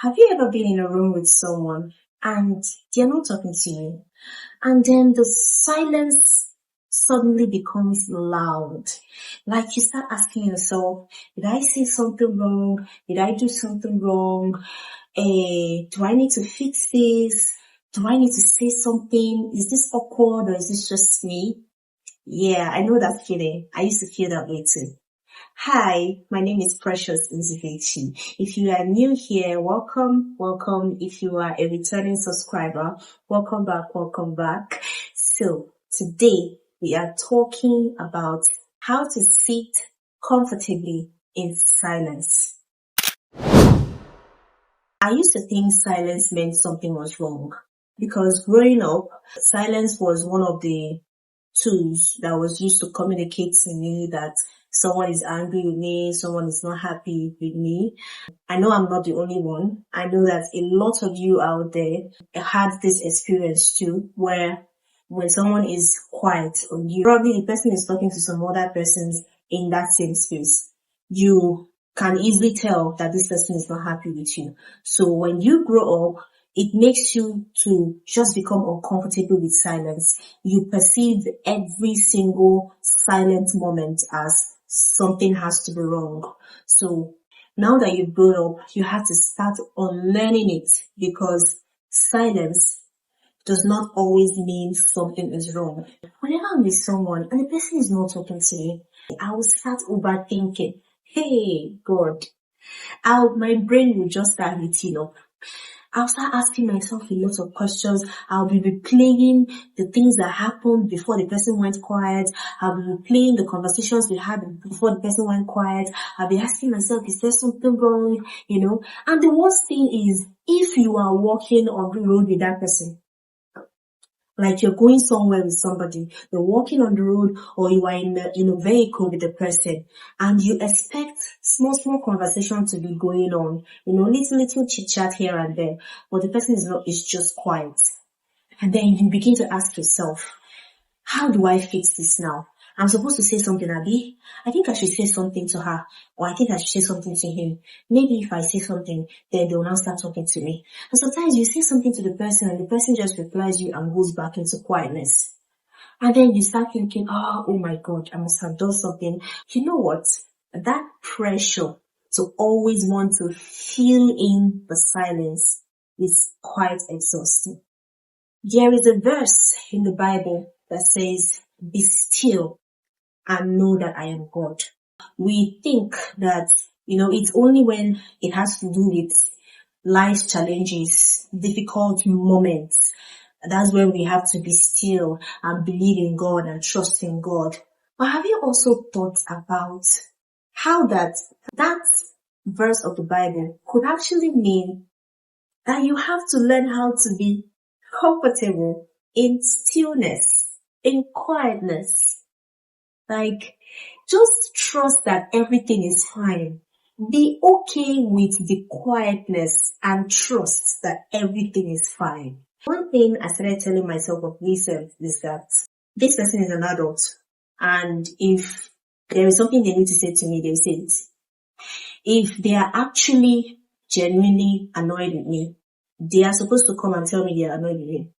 Have you ever been in a room with someone and they're not talking to you? And then the silence suddenly becomes loud. Like you start asking yourself, did I say something wrong? Did I do something wrong? Do I need to fix this? Do I need to say something? Is this awkward or is this just me? Yeah, I know that feeling. I used to feel that way too. Hi, my name is Precious Nzivechi. If you are new here, welcome. If you are a returning subscriber, welcome back. So, today we are talking about how to sit comfortably in silence. I used to think silence meant something was wrong because growing up, silence was one of the tools that was used to communicate to me that someone is angry with me, someone is not happy with me. I know I'm not the only one. I know that a lot of you out there had this experience too, where when someone is quiet on you, probably the person is talking to some other persons in that same space. You can easily tell that this person is not happy with you. So when you grow up, it makes you to just become uncomfortable with silence. You perceive every single silent moment as something has to be wrong. So now that you've grown up, you have to start unlearning it because silence does not always mean something is wrong. Whenever I'm with someone and the person is not talking to me, I will start overthinking. Hey, God. My brain will just start heating up. I'll start asking myself a lot of questions. I'll be replaying the things that happened before the person went quiet. I'll be replaying the conversations we had before the person went quiet. I'll be asking myself, is there something wrong? And the worst thing is, if you are walking on the road with that person, like you're going somewhere with somebody, you're walking on the road or you are in a vehicle with the person and you expect small conversation to be going on, little chit chat here and there, but the person is just quiet. And then you begin to ask yourself, how do I fix this now? I'm supposed to say something, Abby. I think I should say something to her, or I think I should say something to him. Maybe if I say something, then they'll now start talking to me. And sometimes you say something to the person and the person just replies you and goes back into quietness. And then you start thinking, oh my God, I must have done something. You know what? That pressure to always want to fill in the silence is quite exhausting. There is a verse in the Bible that says, be still and know that I am God. We think that, it's only when it has to do with life's challenges, difficult moments. That's when we have to be still and believe in God and trust in God. But have you also thought about how that verse of the Bible could actually mean that you have to learn how to be comfortable in stillness, in quietness? Like, just trust that everything is fine. Be okay with the quietness and trust that everything is fine. One thing I started telling myself of recent is that this person is an adult, and if there is something they need to say to me, they say it. If they are actually genuinely annoyed with me, they are supposed to come and tell me they are annoyed with me.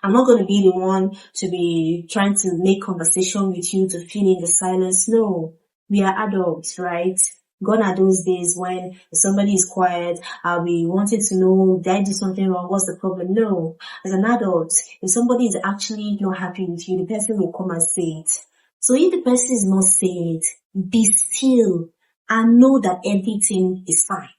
I'm not going to be the one to be trying to make conversation with you to fill in the silence. No, we are adults, right? Gone are those days when somebody is quiet, I'll be wanting to know, did I do something wrong? What's the problem? No. As an adult, if somebody is actually not happy with you, the person will come and say it. So if the person is not saying it, be still and know that everything is fine,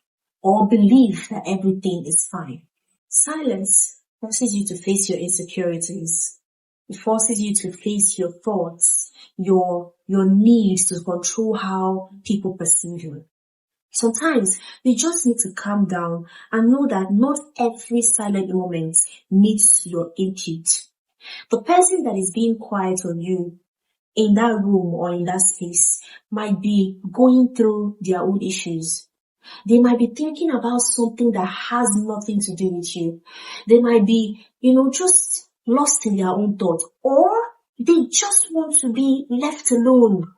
or believe that everything is fine. Silence forces you to face your insecurities. It forces you to face your thoughts, your needs to control how people perceive you. Sometimes you just need to calm down and know that not every silent moment needs your input. The person that is being quiet on you in that room or in that space might be going through their own issues. They might be thinking about something that has nothing to do with you. They might be, just lost in their own thoughts, or they just want to be left alone.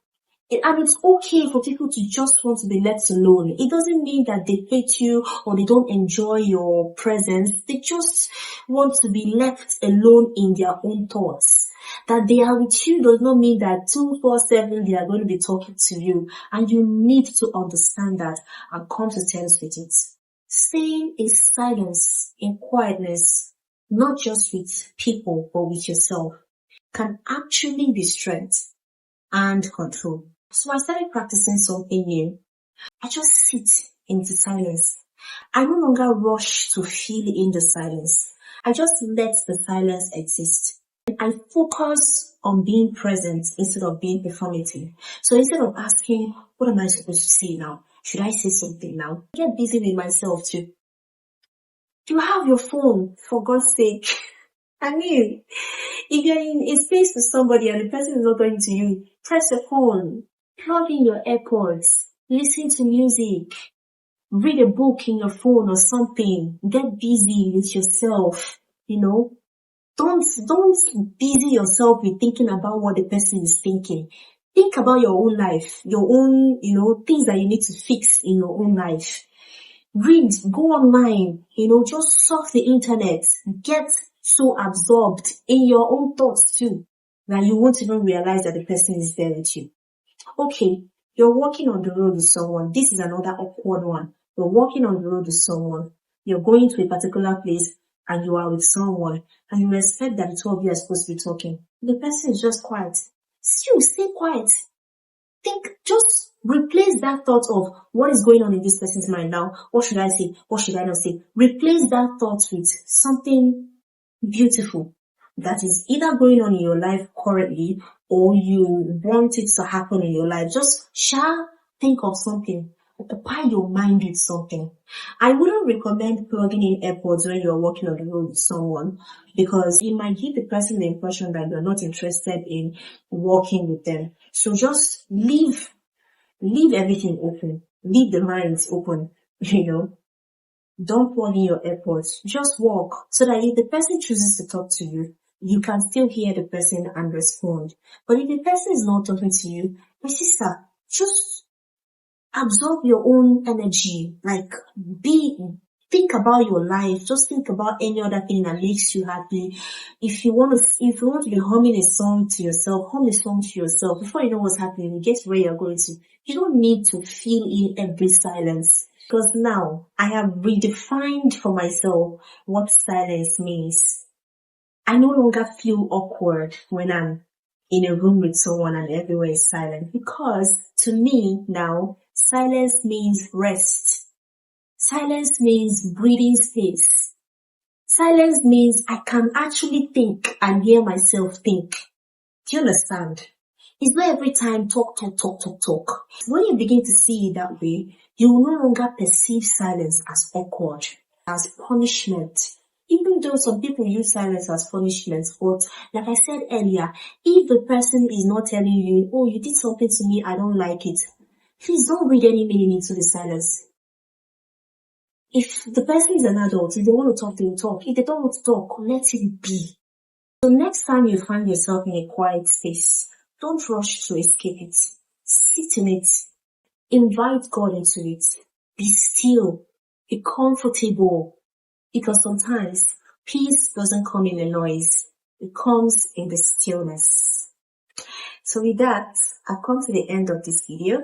And it's okay for people to just want to be left alone. It doesn't mean that they hate you or they don't enjoy your presence. They just want to be left alone in their own thoughts. That they are with you does not mean that 24/7 they are going to be talking to you. And you need to understand that and come to terms with it. Staying in silence, in quietness, not just with people but with yourself, can actually be strength and control. So I started practicing something new. I just sit in the silence. I no longer rush to fill in the silence. I just let the silence exist. I focus on being present instead of being performative. So instead of asking, what am I supposed to say now? Should I say something now? I get busy with myself too. You have your phone, for God's sake. I mean, if you're in a space with somebody and the person is not going to you, press your phone, plug in your AirPods, listen to music, read a book in your phone or something, get busy with yourself, Don't busy yourself with thinking about what the person is thinking. Think about your own life, your own, things that you need to fix in your own life. Read, go online, just surf the internet, get so absorbed in your own thoughts too, that you won't even realize that the person is there with you. Okay, you're walking on the road with someone. This is another awkward one. You're walking on the road with someone. You're going to a particular place and you are with someone and you expect that the two of you are supposed to be talking. The person is just quiet. Still, stay quiet. Just replace that thought of what is going on in this person's mind now. What should I say? What should I not say? Replace that thought with something beautiful that is either going on in your life currently or you want it to happen in your life. Just think of something. Occupy your mind with something. I wouldn't recommend plugging in AirPods when you're walking on the road with someone because it might give the person the impression that you're not interested in walking with them. So just leave everything open. Leave the minds open, Don't plug in your AirPods. Just walk so that if the person chooses to talk to you, you can still hear the person and respond. But if the person is not talking to you, my sister, just absorb your own energy. Think about your life. Just think about any other thing that makes you happy. If you want to be humming a song to yourself, hum a song to yourself. Before you know what's happening, you get where you're going to. You don't need to fill in every silence. Because now I have redefined for myself what silence means. I no longer feel awkward when I'm in a room with someone and everywhere is silent. Because to me now, silence means rest. Silence means breathing space. Silence means I can actually think and hear myself think. Do you understand? It's not every time talk. When you begin to see it that way, you will no longer perceive silence as awkward, as punishment. Even though some people use silence as punishment, but like I said earlier, if the person is not telling you, oh, you did something to me, I don't like it, please don't read any meaning into the silence. If the person is an adult, if they want to talk, they will talk. If they don't want to talk, let it be. So next time you find yourself in a quiet space, don't rush to escape it. Sit in it. Invite God into it. Be still. Be comfortable. Because sometimes peace doesn't come in the noise. It comes in the stillness. So with that, I've come to the end of this video.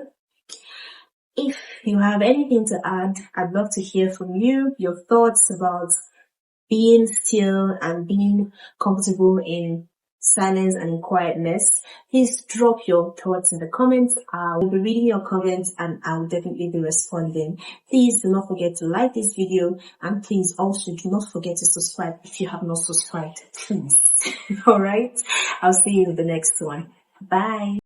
If you have anything to add, I'd love to hear from you, your thoughts about being still and being comfortable in silence and in quietness. Please drop your thoughts in the comments. I will be reading your comments and I will definitely be responding. Please do not forget to like this video and please also do not forget to subscribe if you have not subscribed. Please. Alright? I'll see you in the next one. Bye.